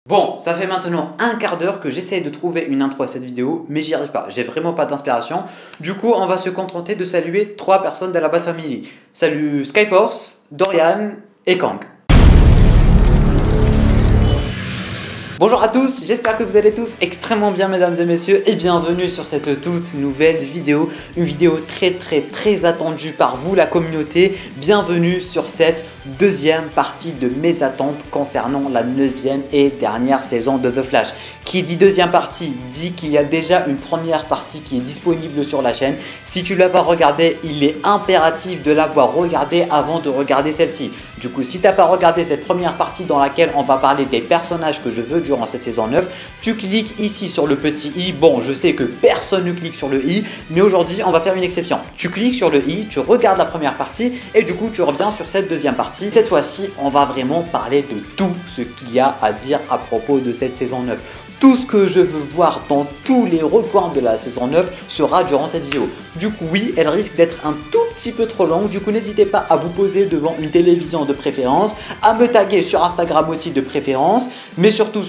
Bon, ça fait maintenant un quart d'heure que j'essaye de trouver une intro à cette vidéo, mais j'y arrive pas, j'ai vraiment pas d'inspiration. Du coup, on va se contenter de saluer 3 personnes de la Bat Family. Salut Skyforce, Dorian et Kang. Bonjour à tous, j'espère que vous allez tous extrêmement bien mesdames et messieurs et bienvenue sur cette toute nouvelle vidéo. Une vidéo très attendue par vous la communauté. Bienvenue sur cette deuxième partie de mes attentes concernant la 9e et dernière saison de The Flash. Qui dit deuxième partie dit qu'il y a déjà une première partie qui est disponible sur la chaîne. Si tu ne l'as pas regardé, il est impératif de l'avoir regardé avant de regarder celle-ci. Du coup, si tu n'as pas regardé cette première partie dans laquelle on va parler des personnages que je veux durant cette saison 9, tu cliques ici sur le petit i. Bon, je sais que personne ne clique sur le i, mais aujourd'hui, on va faire une exception. Tu cliques sur le i, tu regardes la première partie et du coup, tu reviens sur cette deuxième partie. Cette fois-ci, on va vraiment parler de tout ce qu'il y a à dire à propos de cette saison 9. Tout ce que je veux voir dans tous les recoins de la saison 9 sera durant cette vidéo. Du coup, oui, elle risque d'être un tout petit peu trop longue. Du coup, n'hésitez pas à vous poser devant une télévision de préférence, à me taguer sur Instagram aussi de préférence, mais surtout,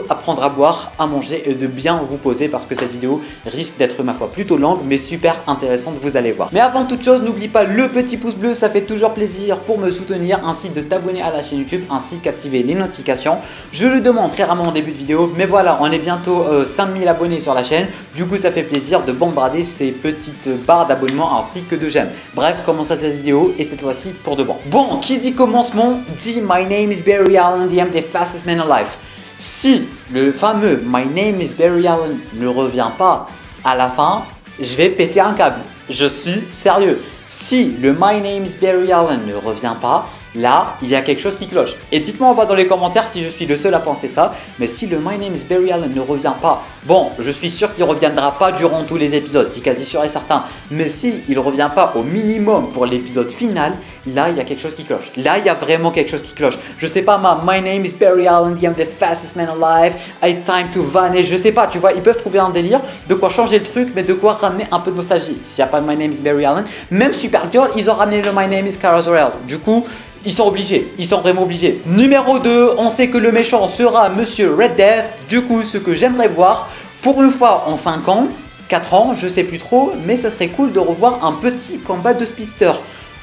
à prendre à boire, à manger et de bien vous poser parce que cette vidéo risque d'être, ma foi, plutôt longue, mais super intéressante, vous allez voir. Mais avant toute chose, n'oublie pas le petit pouce bleu, ça fait toujours plaisir pour me soutenir, ainsi de t'abonner à la chaîne YouTube, ainsi qu'activer les notifications. Je le demande très rarement en début de vidéo, mais voilà, on est bientôt 5000 abonnés sur la chaîne. Du coup, ça fait plaisir de bombarder ces petites barres d'abonnement ainsi que de j'aime. Bref, commençons cette vidéo et cette fois-ci pour de bon. Bon, qui dit commencement dit My name is Barry Allen, I'm the fastest man alive. Si le fameux My name is Barry Allen ne revient pas à la fin, je vais péter un câble. Je suis sérieux. Si le My name is Barry Allen ne revient pas, là, il y a quelque chose qui cloche. Et dites-moi en bas dans les commentaires si je suis le seul à penser ça. Mais si le My name is Barry Allen ne revient pas, bon, je suis sûr qu'il ne reviendra pas durant tous les épisodes, c'est quasi sûr et certain. Mais si il ne revient pas au minimum pour l'épisode final, là, il y a quelque chose qui cloche. Là, il y a vraiment quelque chose qui cloche. Je sais pas, My name is Barry Allen, I'm the fastest man alive, I time to vanish. Je sais pas, tu vois, ils peuvent trouver un délire de quoi changer le truc, mais de quoi ramener un peu de nostalgie. S'il n'y a pas de My name is Barry Allen, même Supergirl, ils ont ramené le My name is Kara Zor-El. Du coup, ils sont obligés, ils sont vraiment obligés. Numéro 2, on sait que le méchant sera Monsieur Red Death. Du coup, ce que j'aimerais voir, pour une fois en 5 ans, 4 ans, je sais plus trop, mais ça serait cool de revoir un petit combat de speedster.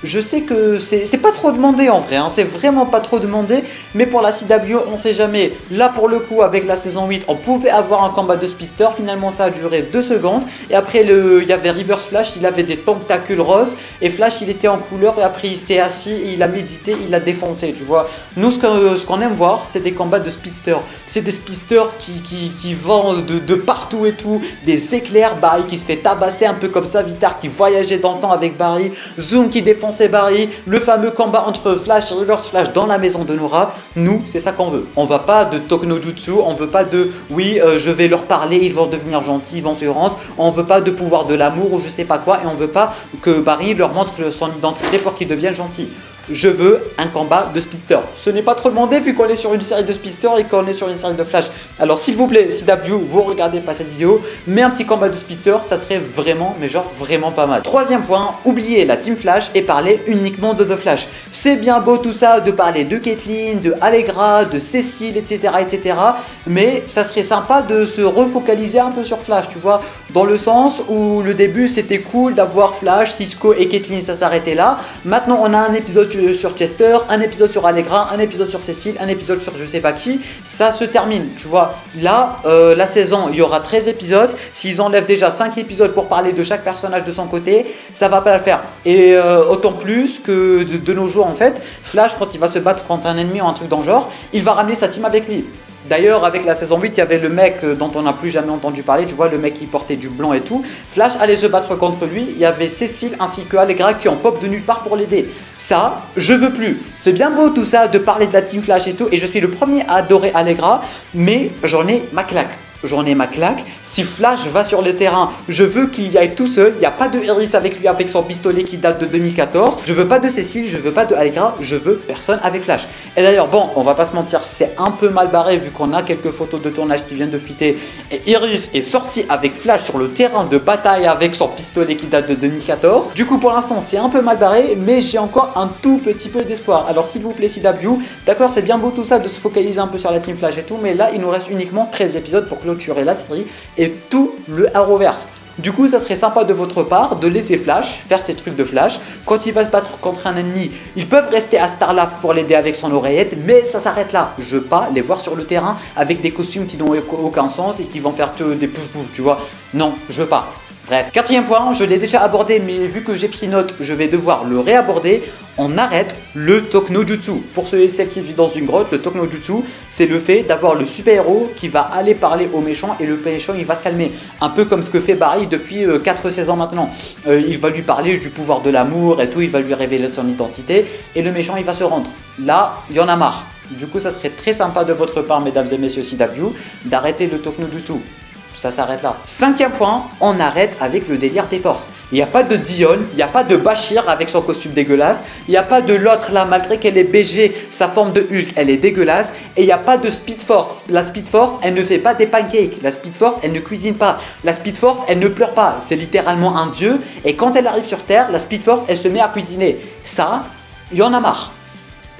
Je sais que c'est pas trop demandé en vrai, hein, c'est vraiment pas trop demandé, mais pour la CW, on sait jamais. Là pour le coup, avec la saison 8, on pouvait avoir un combat de speedster, finalement ça a duré 2 secondes, et après il y avait Reverse Flash, il avait des tentacules roses, et Flash il était en couleur, et après il s'est assis, et il a médité, il a défoncé, tu vois. Nous ce qu'on aime voir, c'est des combats de speedster, c'est des speedsters qui vont de partout et tout, des éclairs, Barry qui se fait tabasser un peu comme ça, Vitar qui voyageait dans le temps avec Barry, Zoom qui défonce Barry, le fameux combat entre Flash et Reverse Flash dans la maison de Nora. Nous, c'est ça qu'on veut. On va pas de Toknojutsu, on veut pas de oui, je vais leur parler, ils vont devenir gentils, ils vont se rendre. On veut pas de pouvoir de l'amour ou je sais pas quoi, et on veut pas que Barry leur montre son identité pour qu'ils deviennent gentils. Je veux un combat de speedster. Ce n'est pas trop demandé vu qu'on est sur une série de speedster et qu'on est sur une série de Flash. Alors s'il vous plaît, CW, vous regardez pas cette vidéo, mais un petit combat de speedster, ça serait vraiment, mais genre vraiment pas mal. Troisième point, oubliez la Team Flash et parlez uniquement de The Flash. C'est bien beau tout ça de parler de Caitlin, de Allegra, de Cécile, etc., mais ça serait sympa de se refocaliser un peu sur Flash, tu vois, dans le sens où le début c'était cool d'avoir Flash, Cisco et Caitlin, ça s'arrêtait là. Maintenant on a un épisode sur Chester, un épisode sur Allegra, un épisode sur Cécile, un épisode sur je sais pas qui, ça se termine, tu vois. Là, la saison, il y aura 13 épisodes, s'ils enlèvent déjà 5 épisodes pour parler de chaque personnage de son côté, ça va pas le faire. Et autant plus que de nos jours en fait, Flash quand il va se battre contre un ennemi ou un truc dans le genre, il va ramener sa team avec lui. D'ailleurs, avec la saison 8, il y avait le mec dont on n'a plus jamais entendu parler, tu vois, le mec qui portait du blanc et tout. Flash allait se battre contre lui, il y avait Cécile ainsi que Allegra qui ont pop de nulle part pour l'aider. Ça, je veux plus. C'est bien beau tout ça de parler de la Team Flash et tout, et je suis le premier à adorer Allegra, mais j'en ai ma claque. j'en ai ma claque. Si Flash va sur le terrain, je veux qu'il y aille tout seul. Il n'y a pas de Iris avec lui avec son pistolet qui date de 2014. Je veux pas de Cécile, je veux pas de Allegra, je veux personne avec Flash. Et d'ailleurs, bon, on va pas se mentir, c'est un peu mal barré vu qu'on a quelques photos de tournage qui viennent de fuiter. Et Iris est sorti avec Flash sur le terrain de bataille avec son pistolet qui date de 2014. Du coup, pour l'instant, c'est un peu mal barré, mais j'ai encore un tout petit peu d'espoir. Alors, s'il vous plaît, CW, d'accord, c'est bien beau tout ça de se focaliser un peu sur la Team Flash et tout, mais là, il nous reste uniquement 13 épisodes pour clôturer la série et tout le Arrowverse. Du coup, ça serait sympa de votre part de laisser Flash faire ses trucs de Flash. Quand il va se battre contre un ennemi, ils peuvent rester à Starlav pour l'aider avec son oreillette, mais ça s'arrête là. Je veux pas les voir sur le terrain avec des costumes qui n'ont aucun sens et qui vont faire des pouf-pouf, tu vois. Non, je veux pas. Bref, quatrième point, je l'ai déjà abordé, mais vu que j'ai pris note, je vais devoir le réaborder. On arrête le Tokno-jutsu. Pour ceux et celles qui vivent dans une grotte, le Tokno-jutsu, c'est le fait d'avoir le super-héros qui va aller parler au méchant et le méchant il va se calmer. Un peu comme ce que fait Barry depuis 4 saisons maintenant. Il va lui parler du pouvoir de l'amour et tout, il va lui révéler son identité et le méchant il va se rendre. Là, il y en a marre. Du coup, ça serait très sympa de votre part, mesdames et messieurs CW, d'arrêter le Tokno-jutsu. Ça s'arrête là. Cinquième point, on arrête avec le délire des forces. Il n'y a pas de Dion, il n'y a pas de Bashir avec son costume dégueulasse, il n'y a pas de l'autre là, malgré qu'elle est BG, sa forme de Hulk, elle est dégueulasse, et il n'y a pas de Speed Force. La Speed Force, elle ne fait pas des pancakes, la Speed Force, elle ne cuisine pas, la Speed Force, elle ne pleure pas, c'est littéralement un dieu, et quand elle arrive sur Terre, la Speed Force, elle se met à cuisiner. Ça, il y en a marre.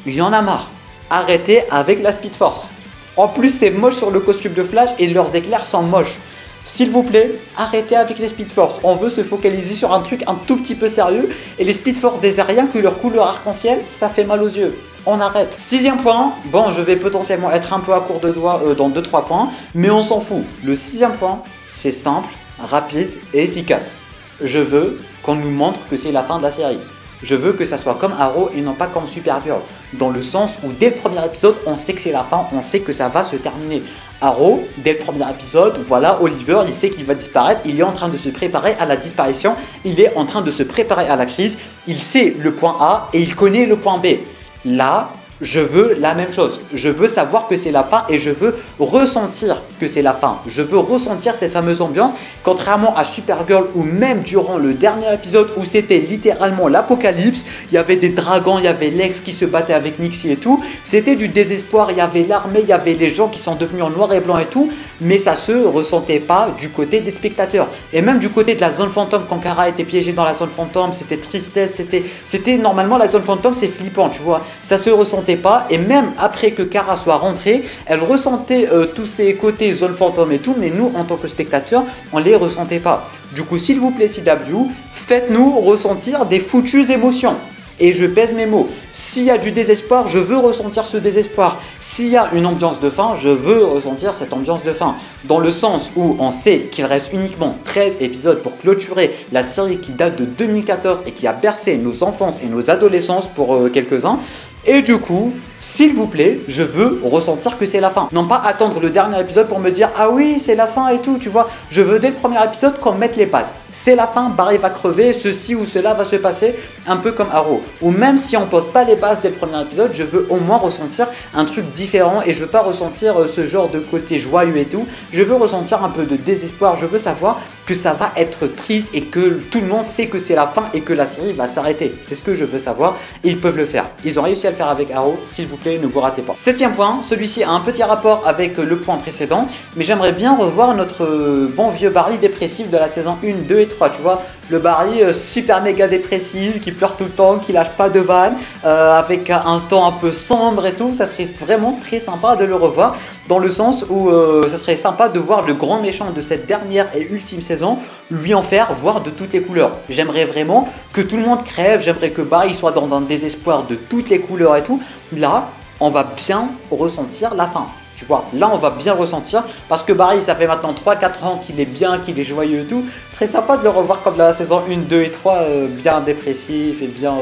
Il y en a marre. Arrêtez avec la Speed Force. En plus, c'est moche sur le costume de Flash et leurs éclairs sont moches. S'il vous plaît, arrêtez avec les Speed Force. On veut se focaliser sur un truc un tout petit peu sérieux. Et les Speed Force des rien que leur couleur arc-en-ciel, ça fait mal aux yeux. On arrête. Sixième point, bon, je vais potentiellement être un peu à court de doigts dans 2-3 points, mais on s'en fout. Le sixième point, c'est simple, rapide et efficace. Je veux qu'on nous montre que c'est la fin de la série. Je veux que ça soit comme Arrow et non pas comme Supergirl. Dans le sens où dès le premier épisode, on sait que c'est la fin, on sait que ça va se terminer. Arrow, dès le premier épisode, voilà, Oliver, il sait qu'il va disparaître, il est en train de se préparer à la disparition, il est en train de se préparer à la crise, il sait le point A et il connaît le point B. Là, je veux la même chose. Je veux savoir que c'est la fin et je veux ressentir que c'est la fin. Je veux ressentir cette fameuse ambiance, contrairement à Supergirl où même durant le dernier épisode où c'était littéralement l'apocalypse, il y avait des dragons, il y avait Lex qui se battait avec Nixie et tout. C'était du désespoir, il y avait l'armée, il y avait les gens qui sont devenus en noir et blanc et tout, mais ça se ressentait pas du côté des spectateurs. Et même du côté de la zone fantôme, quand Kara était piégée dans la zone fantôme, c'était tristesse, c'était normalement la zone fantôme, c'est flippant, tu vois. Ça se ressentait pas, et même après que Kara soit rentrée, elle ressentait tous ces côtés zone fantôme et tout, mais nous en tant que spectateurs, on les ressentait pas. Du coup, s'il vous plaît CW, faites-nous ressentir des foutues émotions. Et je pèse mes mots. S'il y a du désespoir, je veux ressentir ce désespoir. S'il y a une ambiance de fin, je veux ressentir cette ambiance de fin. Dans le sens où on sait qu'il reste uniquement 13 épisodes pour clôturer la série qui date de 2014 et qui a bercé nos enfances et nos adolescences pour quelques-uns. Et du coup, s'il vous plaît, je veux ressentir que c'est la fin. Non pas attendre le dernier épisode pour me dire « Ah oui, c'est la fin et tout », tu vois. Je veux dès le premier épisode qu'on mette les bases. C'est la fin, Barry va crever, ceci ou cela va se passer, un peu comme Arrow. Ou même si on pose pas les bases dès le premier épisode, je veux au moins ressentir un truc différent et je veux pas ressentir ce genre de côté joyeux et tout. Je veux ressentir un peu de désespoir, je veux savoir que ça va être triste et que tout le monde sait que c'est la fin et que la série va s'arrêter. C'est ce que je veux savoir et ils peuvent le faire. Ils ont réussi à le faire avec Arrow, s'il vous plaît, ne vous ratez pas. Septième point, celui-ci a un petit rapport avec le point précédent, mais j'aimerais bien revoir notre bon vieux Barry dépressif de la saison 1, 2 et 3, tu vois. Le Barry super méga dépressif, qui pleure tout le temps, qui lâche pas de vanne, avec un ton un peu sombre et tout, ça serait vraiment très sympa de le revoir, dans le sens où ça serait sympa de voir le grand méchant de cette dernière et ultime saison, lui en faire voir de toutes les couleurs. J'aimerais vraiment que tout le monde crève, j'aimerais que Barry soit dans un désespoir de toutes les couleurs et tout. Là, on va bien ressentir la fin. Tu vois, là on va bien le ressentir parce que Barry, ça fait maintenant 3-4 ans qu'il est bien, qu'il est joyeux et tout. Ce serait sympa de le revoir comme dans la saison 1, 2 et 3, bien dépressif et bien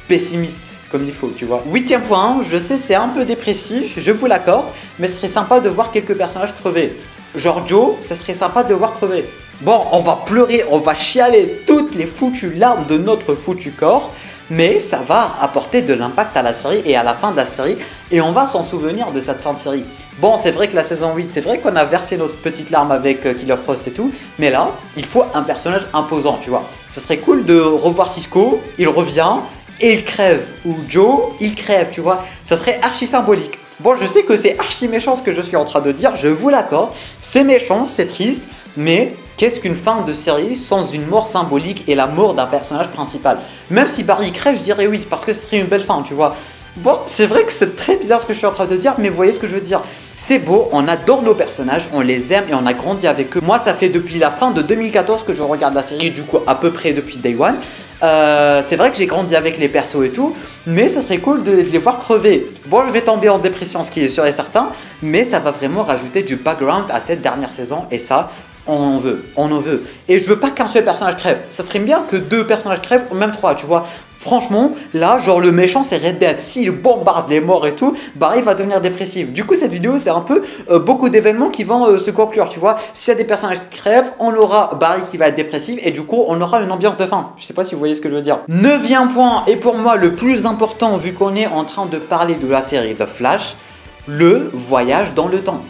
pessimiste comme il faut, tu vois. Huitième point, je sais c'est un peu dépressif, je vous l'accorde, mais ce serait sympa de voir quelques personnages crever. Genre Joe, ça serait sympa de le voir crever. Bon, on va pleurer, on va chialer toutes les foutues larmes de notre foutu corps, mais ça va apporter de l'impact à la série et à la fin de la série, et on va s'en souvenir de cette fin de série. Bon, c'est vrai que la saison 8, c'est vrai qu'on a versé notre petite larme avec Killer Frost et tout, mais là, il faut un personnage imposant, tu vois. Ce serait cool de revoir Cisco, il revient, et il crève, ou Joe, il crève, tu vois. Ça serait archi symbolique. Bon, je sais que c'est archi méchant ce que je suis en train de dire, je vous l'accorde, c'est méchant, c'est triste, mais qu'est-ce qu'une fin de série sans une mort symbolique et la mort d'un personnage principal? Même si Barry crève, je dirais oui, parce que ce serait une belle fin, tu vois. Bon, c'est vrai que c'est très bizarre ce que je suis en train de dire, mais vous voyez ce que je veux dire. C'est beau, on adore nos personnages, on les aime et on a grandi avec eux. Moi, ça fait depuis la fin de 2014 que je regarde la série, du coup à peu près depuis Day One. C'est vrai que j'ai grandi avec les persos et tout, mais ça serait cool de les voir crever. Bon, je vais tomber en dépression, ce qui est sûr et certain, mais ça va vraiment rajouter du background à cette dernière saison, et ça, on en veut, on en veut. Et je veux pas qu'un seul personnage crève. Ça serait bien que 2 personnages crèvent, ou même 3, tu vois. Franchement, là, genre le méchant c'est Red Death. S'il bombarde les morts et tout, Barry va devenir dépressif. Du coup, cette vidéo, c'est un peu beaucoup d'événements qui vont se conclure, tu vois. S'il y a des personnages qui crèvent, on aura Barry qui va être dépressif et du coup, on aura une ambiance de fin. Je sais pas si vous voyez ce que je veux dire. 9e point, et pour moi le plus important, vu qu'on est en train de parler de la série The Flash, le voyage dans le temps.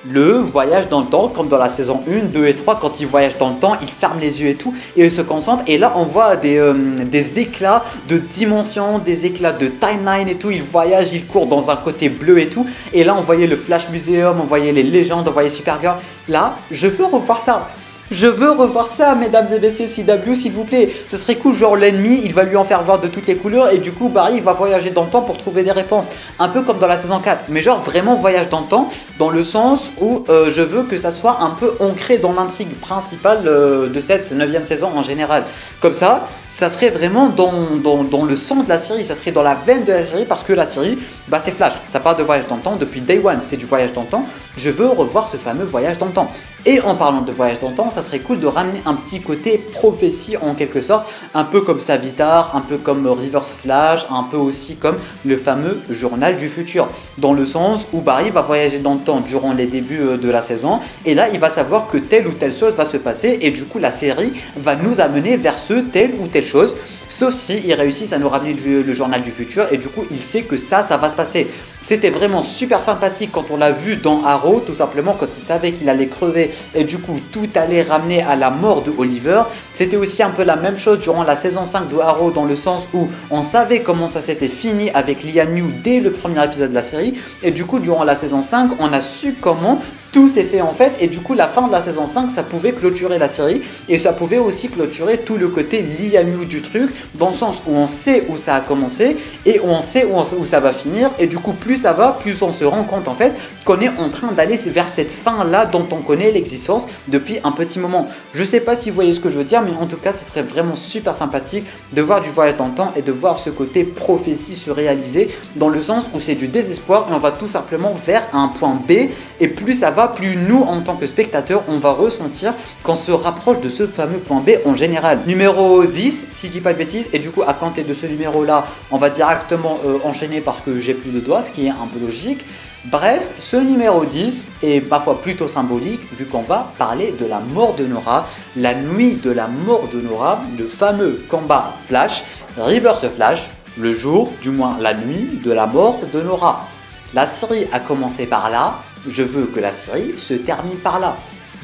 Le voyage dans le temps, comme dans la saison 1, 2 et 3, quand il voyage dans le temps, il ferme les yeux et tout, et il se concentre, et là on voit des éclats de dimension, des éclats de timeline et tout, il voyage, il court dans un côté bleu et tout, et là on voyait le Flash Museum, on voyait les légendes, on voyait Supergirl, là je veux revoir ça. Je veux revoir ça, mesdames et messieurs CW, s'il vous plaît. Ce serait cool, genre l'ennemi, il va lui en faire voir de toutes les couleurs et du coup, Barry, il va voyager dans le temps pour trouver des réponses. Un peu comme dans la saison 4, mais genre vraiment voyage dans le temps, dans le sens où je veux que ça soit un peu ancré dans l'intrigue principale de cette 9e saison en général. Comme ça serait vraiment dans le sang de la série, ça serait dans la veine de la série, parce que la série, bah c'est Flash. Ça parle de voyage dans le temps depuis Day One, c'est du voyage dans le temps. Je veux revoir ce fameux voyage dans le temps. Et en parlant de voyage dans le temps, ça serait cool de ramener un petit côté prophétie en quelque sorte, un peu comme Savitar, un peu comme Reverse Flash, un peu aussi comme le fameux journal du futur, dans le sens où Barry va voyager dans le temps durant les débuts de la saison, et là il va savoir que telle ou telle chose va se passer, et du coup la série va nous amener vers ce telle ou telle chose, sauf si ils réussissent à nous ramener le journal du futur, et du coup il sait que ça va se passer. C'était vraiment super sympathique quand on l'a vu dans Arrow, tout simplement quand il savait qu'il allait crever, et du coup tout allait ramener à la mort de Oliver. C'était aussi un peu la même chose durant la saison 5 de Arrow, dans le sens où on savait comment ça s'était fini avec Lian Yu dès le premier épisode de la série, et du coup durant la saison 5 on a su comment tout s'est fait en fait, et du coup la fin de la saison 5 ça pouvait clôturer la série, et ça pouvait aussi clôturer tout le côté Lian Yu du truc, dans le sens où on sait où ça a commencé et on sait où ça va finir, et du coup plus ça va, plus on se rend compte en fait qu'on est en train d'aller vers cette fin là dont on connaît l'existence depuis un petit moment. Je sais pas si vous voyez ce que je veux dire, mais en tout cas ce serait vraiment super sympathique de voir du voyage dans le temps et de voir ce côté prophétie se réaliser, dans le sens où c'est du désespoir et on va tout simplement vers un point B, et plus ça va, plus nous en tant que spectateurs on va ressentir qu'on se rapproche de ce fameux point B en général. Numéro 10, si je dis pas de bêtises, et du coup à compter de ce numéro là on va directement enchaîner parce que j'ai plus de doigts, ce qui est un peu logique. Bref, ce numéro 10 est parfois plutôt symbolique, vu qu'on va parler de la mort de Nora, la nuit de la mort de Nora, le fameux combat Flash, Reverse Flash, le jour, du moins la nuit de la mort de Nora. La série a commencé par là, je veux que la série se termine par là.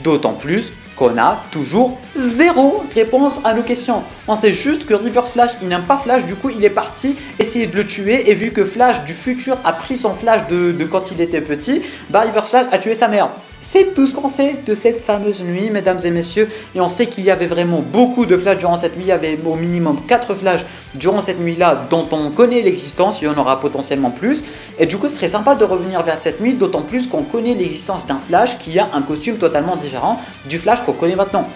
D'autant plus qu'on a toujours zéro réponse à nos questions. On sait juste que Reverse Flash, il n'aime pas Flash, du coup il est parti essayer de le tuer, et vu que Flash du futur a pris son Flash de quand il était petit, bah Reverse Flash a tué sa mère. C'est tout ce qu'on sait de cette fameuse nuit, mesdames et messieurs, et on sait qu'il y avait vraiment beaucoup de Flash durant cette nuit. Il y avait au minimum 4 Flash durant cette nuit-là dont on connaît l'existence, il y en aura potentiellement plus, et du coup ce serait sympa de revenir vers cette nuit, d'autant plus qu'on connaît l'existence d'un Flash qui a un costume totalement différent du Flash qu'on connaît maintenant.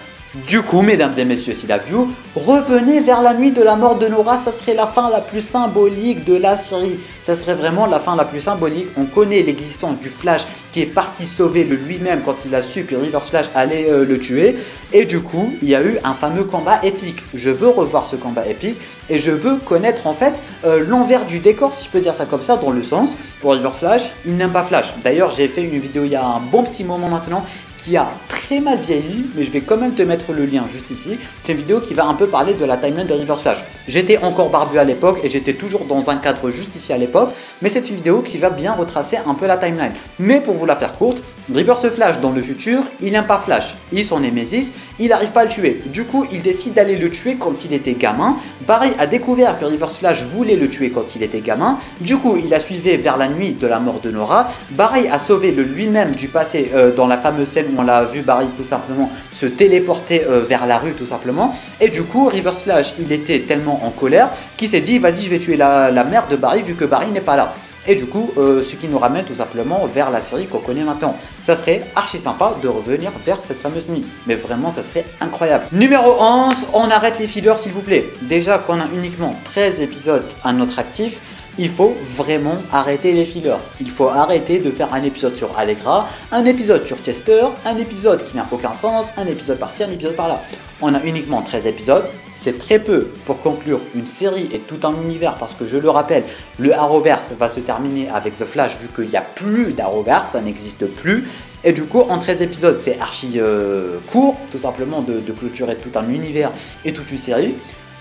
Du coup, mesdames et messieurs CW, revenez vers la nuit de la mort de Nora, ça serait la fin la plus symbolique de la série. Ça serait vraiment la fin la plus symbolique. On connaît l'existence du Flash qui est parti sauver le lui-même quand il a su que Reverse Flash allait le tuer. Et du coup, il y a eu un fameux combat épique. Je veux revoir ce combat épique et je veux connaître en fait l'envers du décor, si je peux dire ça comme ça, dans le sens, pour Reverse Flash, il n'aime pas Flash. D'ailleurs, j'ai fait une vidéo il y a un bon petit moment maintenant qui a très mal vieilli, mais je vais quand même te mettre le lien juste ici. C'est une vidéo qui va un peu parler de la timeline de Reverse Flash. J'étais encore barbu à l'époque et j'étais toujours dans un cadre juste ici à l'époque, mais c'est une vidéo qui va bien retracer un peu la timeline. Mais pour vous la faire courte, Reverse Flash dans le futur, il n'aime pas Flash, il son Némésis, il n'arrive pas à le tuer. Du coup, il décide d'aller le tuer quand il était gamin. Barry a découvert que Reverse Flash voulait le tuer quand il était gamin. Du coup, il a suivi vers la nuit de la mort de Nora. Barry a sauvé le lui-même du passé dans la fameuse scène où on l'a vu Barry tout simplement se téléporter vers la rue tout simplement. Et du coup, Reverse Flash, il était tellement en colère qu'il s'est dit vas-y, je vais tuer la mère de Barry vu que Barry n'est pas là. Et du coup, ce qui nous ramène tout simplement vers la série qu'on connaît maintenant. Ça serait archi sympa de revenir vers cette fameuse nuit. Mais vraiment, ça serait incroyable. Numéro 11, on arrête les fillers s'il vous plaît. Déjà qu'on a uniquement 13 épisodes à notre actif, il faut vraiment arrêter les fillers. Il faut arrêter de faire un épisode sur Allegra, un épisode sur Chester, un épisode qui n'a aucun sens, un épisode par-ci, un épisode par-là. On a uniquement 13 épisodes, c'est très peu pour conclure une série et tout un univers parce que je le rappelle, le Arrowverse va se terminer avec The Flash vu qu'il n'y a plus d'Arrowverse, ça n'existe plus. Et du coup, en 13 épisodes, c'est archi court, tout simplement de clôturer tout un univers et toute une série.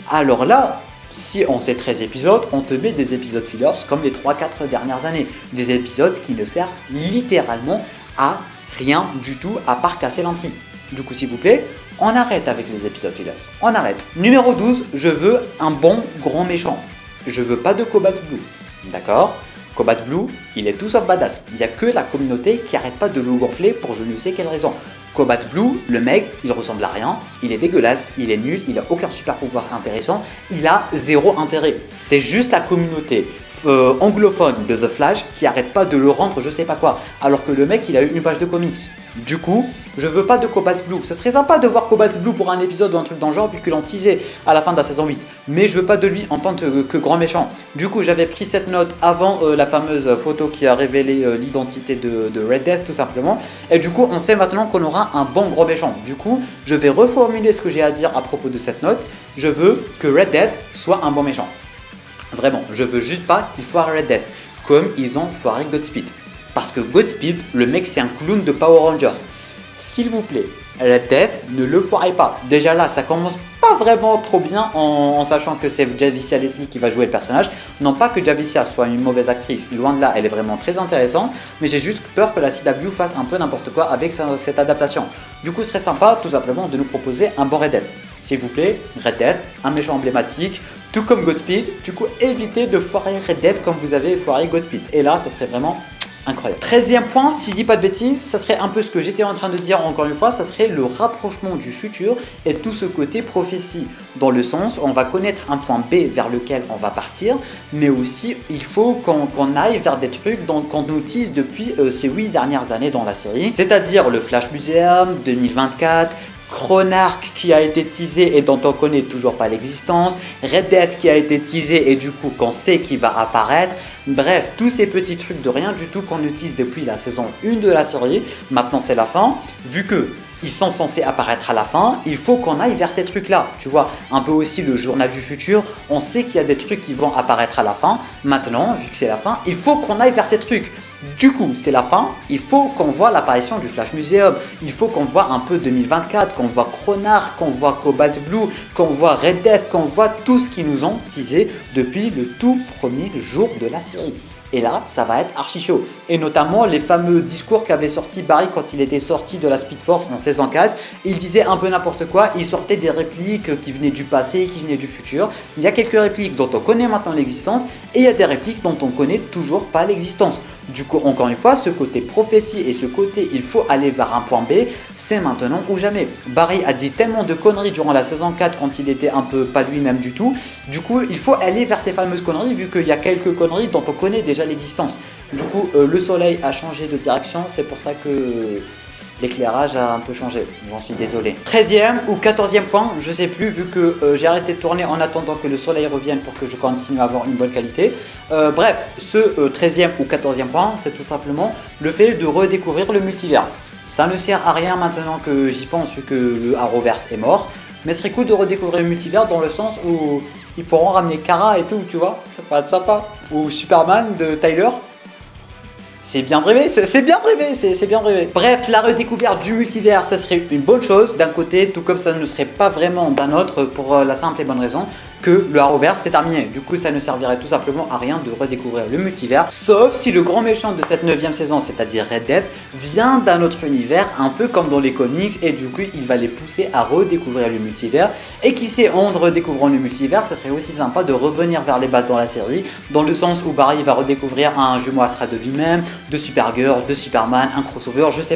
Alors là, si on sait 13 épisodes, on te met des épisodes fillers comme les 3-4 dernières années. Des épisodes qui ne servent littéralement à rien du tout à part casser l'intrigue. Du coup, s'il vous plaît, on arrête avec les épisodes fillers. On arrête. Numéro 12, je veux un bon grand méchant. Je veux pas de Cobalt Blue. D'accord ? Cobalt Blue, il est tout sauf badass. Il n'y a que la communauté qui arrête pas de le gonfler pour je ne sais quelle raison. Cobalt Blue, le mec, il ressemble à rien, il est dégueulasse, il est nul, il a aucun super pouvoir intéressant, il a zéro intérêt. C'est juste la communauté anglophone de The Flash qui arrête pas de le rendre je sais pas quoi, alors que le mec il a eu une page de comics. Du coup, je veux pas de Cobalt Blue. Ça serait sympa de voir Cobalt Blue pour un épisode ou un truc dans le genre vu que l'on teasait à la fin de la saison 8. Mais je veux pas de lui en tant que grand méchant. Du coup, j'avais pris cette note avant la fameuse photo qui a révélé l'identité de Red Death tout simplement. Et du coup, on sait maintenant qu'on aura un bon gros méchant. Du coup, je vais reformuler ce que j'ai à dire à propos de cette note. Je veux que Red Death soit un bon méchant. Vraiment, je veux juste pas qu'il foire Red Death comme ils ont foiré Godspeed. Parce que Godspeed, le mec c'est un clown de Power Rangers. S'il vous plaît, Red Death, ne le foirez pas. Déjà là, ça commence pas vraiment trop bien en sachant que c'est Javicia Leslie qui va jouer le personnage. Non pas que Javicia soit une mauvaise actrice, loin de là, elle est vraiment très intéressante. Mais j'ai juste peur que la CW fasse un peu n'importe quoi avec cette adaptation. Du coup, ce serait sympa tout simplement de nous proposer un bon Red Death. S'il vous plaît, Red Death, un méchant emblématique, tout comme Godspeed. Du coup, évitez de foirer Red Death comme vous avez foiré Godspeed. Et là, ça serait vraiment incroyable. 13e point, si je dis pas de bêtises, ça serait un peu ce que j'étais en train de dire encore une fois, ça serait le rapprochement du futur et tout ce côté prophétie. Dans le sens où on va connaître un point B vers lequel on va partir, mais aussi il faut qu'on aille vers des trucs qu'on nous tease depuis ces 8 dernières années dans la série. C'est-à-dire le Flash Museum 2024, Chronarch qui a été teasé et dont on connaît toujours pas l'existence, Red Death qui a été teasé et du coup qu'on sait qu'il va apparaître. Bref, tous ces petits trucs de rien du tout qu'on utilise depuis la saison 1 de la série. Maintenant c'est la fin, vu que ils sont censés apparaître à la fin, il faut qu'on aille vers ces trucs-là. Tu vois, un peu aussi le journal du futur, on sait qu'il y a des trucs qui vont apparaître à la fin. Maintenant, vu que c'est la fin, il faut qu'on aille vers ces trucs. Du coup, c'est la fin, il faut qu'on voit l'apparition du Flash Museum, il faut qu'on voit un peu 2024, qu'on voit Chronarch, qu'on voit Cobalt Blue, qu'on voit Red Death, qu'on voit tout ce qu'ils nous ont teasé depuis le tout premier jour de la série. Et là, ça va être archi chaud. Et notamment les fameux discours qu'avait sorti Barry quand il était sorti de la Speed Force en saison 4. Il disait un peu n'importe quoi, il sortait des répliques qui venaient du passé, qui venaient du futur. Il y a quelques répliques dont on connaît maintenant l'existence et il y a des répliques dont on connaît toujours pas l'existence. Du coup, encore une fois, ce côté prophétie et ce côté il faut aller vers un point B, c'est maintenant ou jamais. Barry a dit tellement de conneries durant la saison 4 quand il était un peu pas lui-même du tout. Du coup, il faut aller vers ces fameuses conneries vu qu'il y a quelques conneries dont on connaît déjà l'existence. Du coup, le soleil a changé de direction, c'est pour ça que l'éclairage a un peu changé, j'en suis désolé. 13e ou 14e point, je sais plus, vu que j'ai arrêté de tourner en attendant que le soleil revienne pour que je continue à avoir une bonne qualité. Bref, ce 13e ou 14e point, c'est tout simplement le fait de redécouvrir le multivers. Ça ne sert à rien maintenant que j'y pense, vu que le Arrowverse est mort. Mais ce serait cool de redécouvrir le multivers dans le sens où ils pourront ramener Kara et tout, tu vois, ça pourrait être sympa. Ou Superman de Tyler. C'est bien rêvé, c'est bien rêvé, c'est bien rêvé. Bref, la redécouverte du multivers, ça serait une bonne chose d'un côté, tout comme ça ne serait pas vraiment d'un autre, pour la simple et bonne raison que le Arrowverse c'est terminé. Du coup, ça ne servirait tout simplement à rien de redécouvrir le multivers, sauf si le grand méchant de cette 9e saison, c'est-à-dire Red Death, vient d'un autre univers, un peu comme dans les comics, et du coup, il va les pousser à redécouvrir le multivers. Et qui sait, en redécouvrant le multivers, ça serait aussi sympa de revenir vers les bases dans la série, dans le sens où Barry va redécouvrir un jumeau astral de lui-même, de Supergirl, de Superman, un crossover, je sais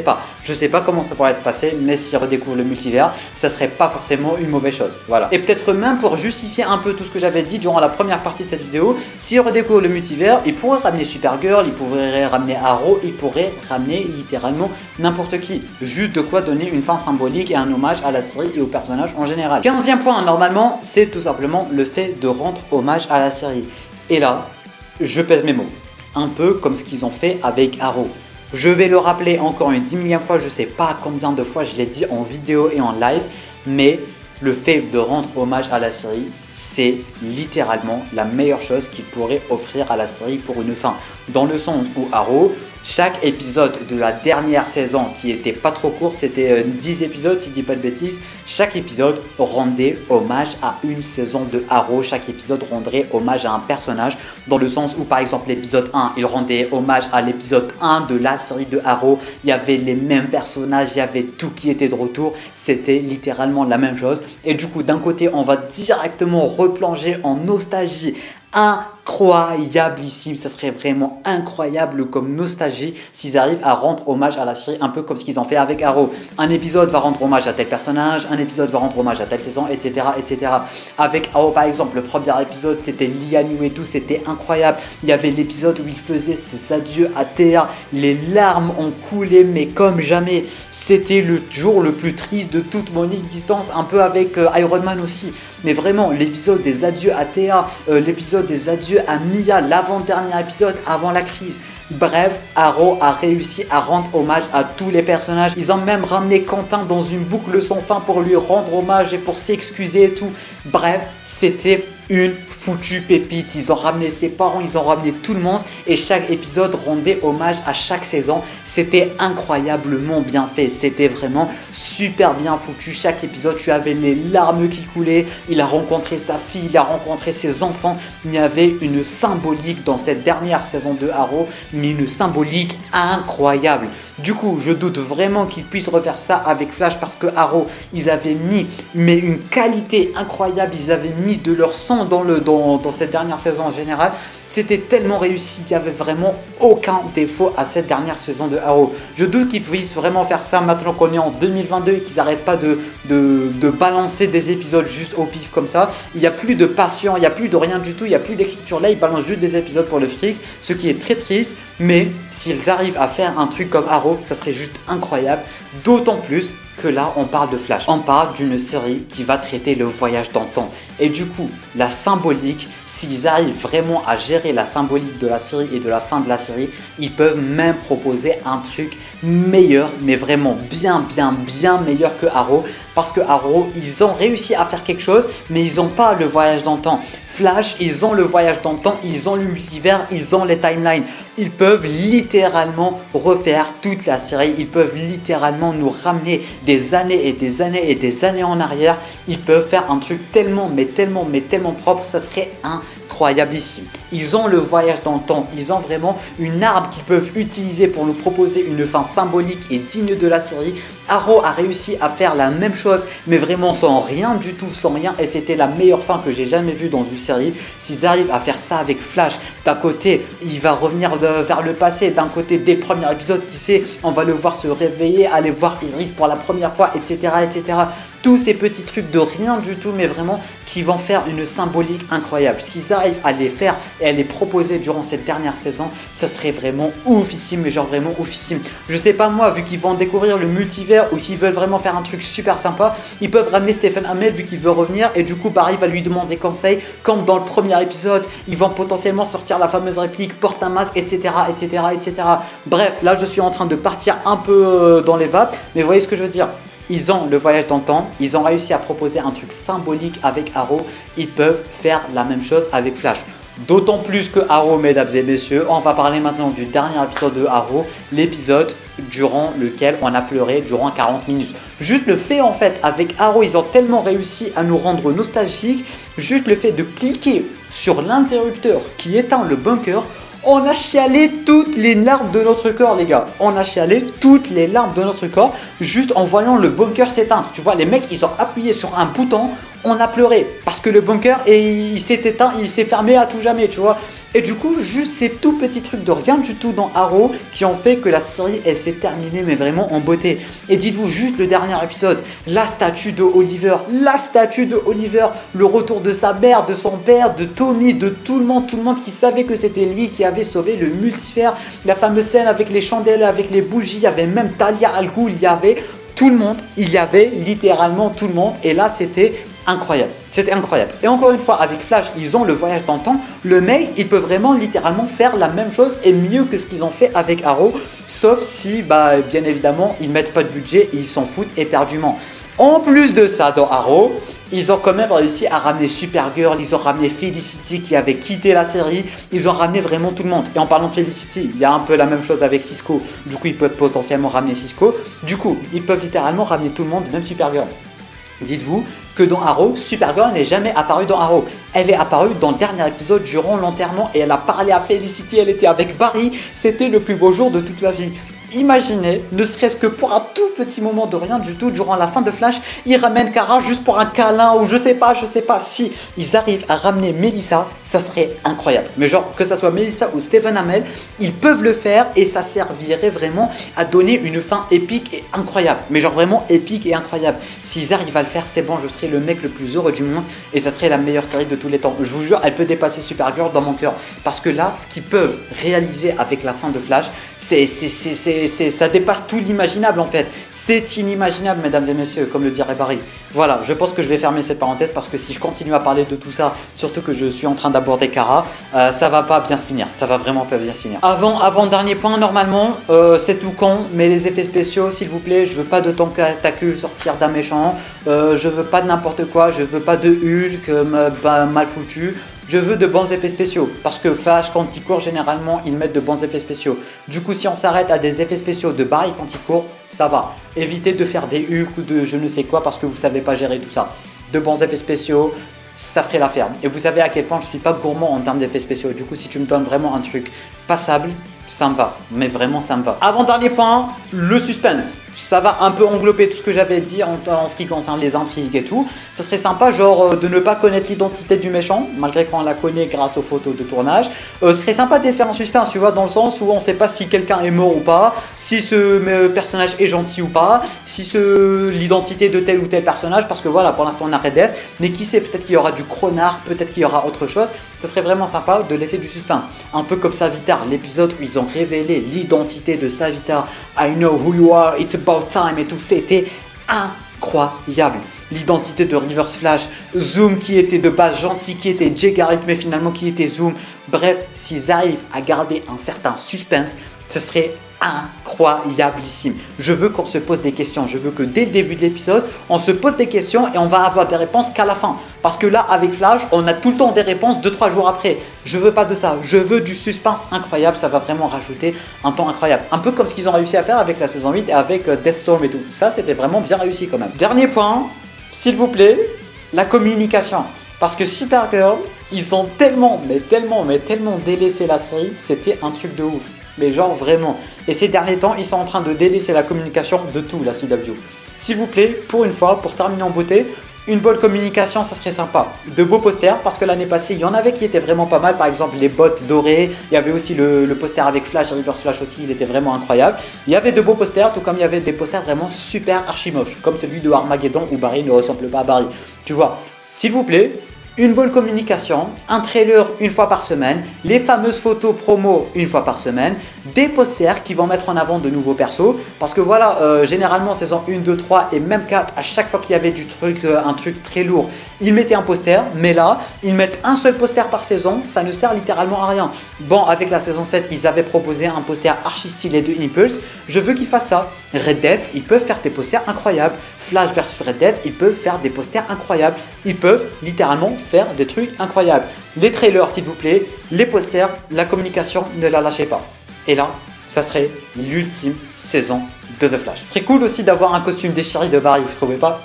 pas comment ça pourrait être passé, mais s'il redécouvre le multivers, ça serait pas forcément une mauvaise chose, voilà. Et peut-être même pour justifier un peu tout ce que j'avais dit durant la première partie de cette vidéo, s'il redécouvre le multivers, il pourrait ramener Supergirl, il pourrait ramener Arrow, il pourrait ramener littéralement n'importe qui, juste de quoi donner une fin symbolique et un hommage à la série et aux personnages en général. 15e point, normalement, c'est tout simplement le fait de rendre hommage à la série. Et là, je pèse mes mots. Un peu comme ce qu'ils ont fait avec Arrow. Je vais le rappeler encore une 10 millième fois, je sais pas combien de fois je l'ai dit en vidéo et en live, mais le fait de rendre hommage à la série, c'est littéralement la meilleure chose qu'il pourrait offrir à la série pour une fin. Dans le sens où Arrow, chaque épisode de la dernière saison, qui était pas trop courte, c'était 10 épisodes si je dis pas de bêtises, chaque épisode rendait hommage à une saison de Arrow, chaque épisode rendrait hommage à un personnage, dans le sens où par exemple l'épisode 1, il rendait hommage à l'épisode 1 de la série de Arrow, il y avait les mêmes personnages, il y avait tout qui était de retour, c'était littéralement la même chose. Et du coup, d'un côté, on va directement replonger en nostalgie incroyablissime, ça serait vraiment incroyable comme nostalgie s'ils arrivent à rendre hommage à la série, un peu comme ce qu'ils ont fait avec Arrow. Un épisode va rendre hommage à tel personnage, un épisode va rendre hommage à telle saison, etc. etc. Avec Arrow par exemple, le premier épisode c'était Lianu et tout, c'était incroyable. Il y avait l'épisode où il faisait ses adieux à Terre, les larmes ont coulé mais comme jamais. C'était le jour le plus triste de toute mon existence, un peu avec Iron Man aussi. Mais vraiment, l'épisode des adieux à Théa, l'épisode des adieux à Mia, l'avant-dernier épisode avant la crise. Bref, Arrow a réussi à rendre hommage à tous les personnages. Ils ont même ramené Quentin dans une boucle sans fin pour lui rendre hommage et pour s'excuser et tout. Bref, c'était une foutue pépite. Ils ont ramené ses parents, ils ont ramené tout le monde et chaque épisode rendait hommage à chaque saison. C'était incroyablement bien fait. C'était vraiment super bien foutu. Chaque épisode, tu avais les larmes qui coulaient. Il a rencontré sa fille, il a rencontré ses enfants. Il y avait une symbolique dans cette dernière saison de Arrow, mais une symbolique incroyable. Du coup, je doute vraiment qu'ils puissent refaire ça avec Flash parce que Arrow, ils avaient mis une qualité incroyable. Ils avaient mis de leur sang dans cette dernière saison en général. C'était tellement réussi, il n'y avait vraiment aucun défaut à cette dernière saison de Arrow. Je doute qu'ils puissent vraiment faire ça maintenant qu'on est en 2022 et qu'ils n'arrêtent pas de balancer des épisodes juste au pif comme ça. Il n'y a plus de passion, il n'y a plus de rien du tout, il n'y a plus d'écriture. Là, ils balancent juste des épisodes pour le fric, ce qui est très triste. Mais s'ils arrivent à faire un truc comme Arrow, ça serait juste incroyable. D'autant plus que là, on parle de Flash. On parle d'une série qui va traiter le voyage dans le temps. Et du coup, la symbolique, s'ils arrivent vraiment à gérer la symbolique de la série et de la fin de la série, ils peuvent même proposer un truc meilleur, mais vraiment bien meilleur que Arrow. Parce que Arrow, ils ont réussi à faire quelque chose, mais ils n'ont pas le voyage dans le temps. Flash, ils ont le voyage dans le temps, ils ont le multivers, ils ont les timelines. Ils peuvent littéralement refaire toute la série. Ils peuvent littéralement nous ramener des années et des années et des années en arrière. Ils peuvent faire un truc tellement propre, ça serait incroyablissime. Ils ont le voyage dans le temps, ils ont vraiment une arme qu'ils peuvent utiliser pour nous proposer une fin symbolique et digne de la série. Arrow a réussi à faire la même chose, mais vraiment sans rien du tout, sans rien, et c'était la meilleure fin que j'ai jamais vue dans une série. S'ils arrivent à faire ça avec Flash, d'un côté, il va revenir vers le passé, d'un côté, dès le premier épisode, qui sait, on va le voir se réveiller, aller voir Iris pour la première fois, etc., etc. Tous ces petits trucs de rien du tout, mais vraiment qui vont faire une symbolique incroyable. S'ils arrivent à les faire et à les proposer durant cette dernière saison, ça serait vraiment oufissime, mais genre vraiment oufissime. Je sais pas moi, vu qu'ils vont découvrir le multivers ou s'ils veulent vraiment faire un truc super sympa, ils peuvent ramener Stephen Amell vu qu'il veut revenir et du coup Barry va lui demander conseil, comme dans le premier épisode, ils vont potentiellement sortir la fameuse réplique porte un masque, etc., etc., etc. Bref, là je suis en train de partir un peu dans les vapes, mais vous voyez ce que je veux dire. Ils ont le voyage dans le temps, ils ont réussi à proposer un truc symbolique avec Arrow, ils peuvent faire la même chose avec Flash. D'autant plus que Arrow, mesdames et messieurs, on va parler maintenant du dernier épisode de Arrow, l'épisode durant lequel on a pleuré durant 40 minutes. Juste le fait en fait, avec Arrow, ils ont tellement réussi à nous rendre nostalgiques, juste le fait de cliquer sur l'interrupteur qui éteint le bunker, on a chialé toutes les larmes de notre corps, les gars. On a chialé toutes les larmes de notre corps juste en voyant le bunker s'éteindre. Tu vois, les mecs, ils ont appuyé sur un bouton, on a pleuré parce que le bunker, il s'est éteint, il s'est fermé à tout jamais, tu vois. Et du coup, juste ces tout petits trucs de rien du tout dans Arrow qui ont fait que la série, elle s'est terminée, mais vraiment en beauté. Et dites-vous juste le dernier épisode, la statue de Oliver, le retour de sa mère, de son père, de Tommy, de tout le monde qui savait que c'était lui qui avait sauvé le multivers. La fameuse scène avec les chandelles, avec les bougies, il y avait même Talia al Ghul, il y avait tout le monde, il y avait littéralement tout le monde. Et là, c'était incroyable. C'était incroyable. Et encore une fois, avec Flash, ils ont le voyage dans le temps. Le mec, il peut vraiment littéralement faire la même chose et mieux que ce qu'ils ont fait avec Arrow. Sauf si, bien évidemment, ils mettent pas de budget et ils s'en foutent éperdument. En plus de ça, dans Arrow, ils ont quand même réussi à ramener Supergirl, ils ont ramené Felicity qui avait quitté la série, ils ont ramené vraiment tout le monde. Et en parlant de Felicity, il y a un peu la même chose avec Cisco. Du coup, ils peuvent potentiellement ramener Cisco. Du coup, ils peuvent littéralement ramener tout le monde, même Supergirl. Dites-vous que dans Arrow, Supergirl n'est jamais apparue dans Arrow. Elle est apparue dans le dernier épisode durant l'enterrement et elle a parlé à Felicity, elle était avec Barry. C'était le plus beau jour de toute ma vie. Imaginez, ne serait-ce que pour un tout petit moment de rien du tout, durant la fin de Flash, ils ramènent Kara juste pour un câlin ou je sais pas, si ils arrivent à ramener Melissa, ça serait incroyable. Mais genre, que ça soit Melissa ou Stephen Amell, ils peuvent le faire et ça servirait vraiment à donner une fin épique et incroyable. Mais genre vraiment épique et incroyable. S'ils arrivent à le faire, c'est bon, je serai le mec le plus heureux du monde et ça serait la meilleure série de tous les temps. Je vous jure, elle peut dépasser Supergirl dans mon cœur. Parce que là, ce qu'ils peuvent réaliser avec la fin de Flash, ça dépasse tout l'imaginable en fait. C'est inimaginable, mesdames et messieurs, comme le dirait Barry. Voilà, je pense que je vais fermer cette parenthèse parce que si je continue à parler de tout ça, surtout que je suis en train d'aborder Kara, ça va pas bien se finir. Ça va vraiment pas bien se finir. Avant-dernier point, normalement, c'est tout con, mais les effets spéciaux, s'il vous plaît, je veux pas de tentacules sortir d'un méchant, je veux pas de n'importe quoi, je veux pas de Hulk mal foutu. Je veux de bons effets spéciaux parce que Flash quand il court généralement ils mettent de bons effets spéciaux. Du coup si on s'arrête à des effets spéciaux de Barry quand il court, ça va. Évitez de faire des Hulk ou de je ne sais quoi parce que vous savez pas gérer tout ça. De bons effets spéciaux, ça ferait l'affaire. Et vous savez à quel point je suis pas gourmand en termes d'effets spéciaux. Du coup si tu me donnes vraiment un truc passable, ça me va, mais vraiment ça me va. Avant-dernier point, le suspense. Ça va un peu englober tout ce que j'avais dit en ce qui concerne les intrigues et tout. Ça serait sympa genre de ne pas connaître l'identité du méchant, malgré qu'on la connaît grâce aux photos de tournage. Ce serait sympa de laisser un suspense, tu vois, dans le sens où on ne sait pas si quelqu'un est mort ou pas, si ce personnage est gentil ou pas, si l'identité de tel ou tel personnage, parce que voilà, pour l'instant on a Red Death, mais qui sait, peut-être qu'il y aura du Cronard, peut-être qu'il y aura autre chose. Ça serait vraiment sympa de laisser du suspense. Un peu comme Savitar, l'épisode où ils ont révélé l'identité de Savitar. I know who you are, it's about time et tout, c'était incroyable. L'identité de Reverse Flash, Zoom qui était de base gentil, qui était Jay Garrick mais finalement qui était Zoom. Bref, s'ils arrivent à garder un certain suspense, ce serait incroyablissime. Je veux qu'on se pose des questions. Je veux que dès le début de l'épisode, on se pose des questions et on va avoir des réponses qu'à la fin. Parce que là, avec Flash, on a tout le temps des réponses 2-3 jours après. Je veux pas de ça. Je veux du suspense incroyable. Ça va vraiment rajouter un temps incroyable. Un peu comme ce qu'ils ont réussi à faire avec la saison 8 et avec Deathstorm et tout. Ça, c'était vraiment bien réussi quand même. Dernier point, s'il vous plaît, la communication. Parce que Supergirl, ils ont tellement délaissé la série. C'était un truc de ouf. Mais genre vraiment. Et ces derniers temps, ils sont en train de délaisser la communication de tout, la CW. S'il vous plaît, pour une fois, pour terminer en beauté, une bonne communication, ça serait sympa. De beaux posters, parce que l'année passée, il y en avait qui étaient vraiment pas mal. Par exemple, les bottes dorées. Il y avait aussi le poster avec Flash, Reverse Flash aussi, il était vraiment incroyable. Il y avait de beaux posters, tout comme il y avait des posters vraiment super archi moches. Comme celui de Armageddon où Barry ne ressemble pas à Barry. Tu vois, s'il vous plaît, une bonne communication, un trailer une fois par semaine, les fameuses photos promo une fois par semaine, des posters qui vont mettre en avant de nouveaux persos. Parce que voilà, généralement saison 1, 2, 3 et même 4, à chaque fois qu'il y avait un truc très lourd, ils mettaient un poster. Mais là, ils mettent un seul poster par saison, ça ne sert littéralement à rien. Bon, avec la saison 7, ils avaient proposé un poster archi stylé de Impulse. Je veux qu'ils fassent ça. Red Death, ils peuvent faire des posters incroyables. Flash versus Red Death, ils peuvent faire des posters incroyables. Ils peuvent littéralement faire des trucs incroyables. Les trailers s'il vous plaît, les posters, la communication, ne la lâchez pas. Et là, ça serait l'ultime saison de The Flash. Ce serait cool aussi d'avoir un costume déchiré de Barry, vous trouvez pas?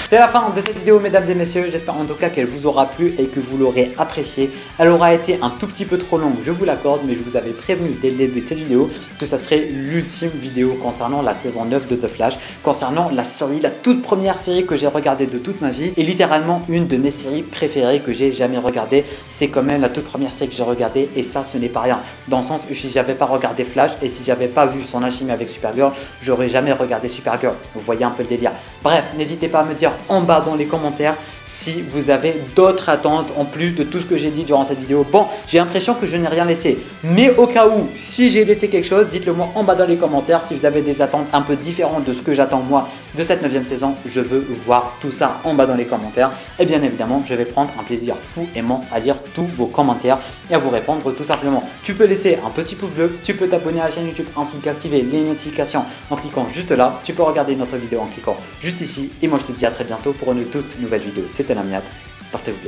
C'est la fin de cette vidéo mesdames et messieurs, j'espère en tout cas qu'elle vous aura plu et que vous l'aurez appréciée. Elle aura été un tout petit peu trop longue, je vous l'accorde, mais je vous avais prévenu dès le début de cette vidéo que ça serait l'ultime vidéo concernant la saison 9 de The Flash, concernant la série, la toute première série que j'ai regardée de toute ma vie et littéralement une de mes séries préférées que j'ai jamais regardée. C'est quand même la toute première série que j'ai regardée et ça ce n'est pas rien. Dans le sens où si j'avais pas regardé Flash et si j'avais pas vu son alchimie avec Supergirl, j'aurais jamais regardé Supergirl. Vous voyez un peu le délire. Bref, n'hésitez pas à me dire en bas dans les commentaires si vous avez d'autres attentes en plus de tout ce que j'ai dit durant cette vidéo. Bon, j'ai l'impression que je n'ai rien laissé, mais au cas où, si j'ai laissé quelque chose, dites-le moi en bas dans les commentaires. Si vous avez des attentes un peu différentes de ce que j'attends moi de cette 9e saison, je veux voir tout ça en bas dans les commentaires. Et bien évidemment, je vais prendre un plaisir fou et immense à lire tous vos commentaires et à vous répondre tout simplement. Tu peux laisser un petit pouce bleu, tu peux t'abonner à la chaîne YouTube ainsi qu'activer les notifications en cliquant juste là. Tu peux regarder notre vidéo en cliquant juste ici. Et moi je te dis à très bientôt pour une toute nouvelle vidéo. C'était Lamiat, portez-vous bien.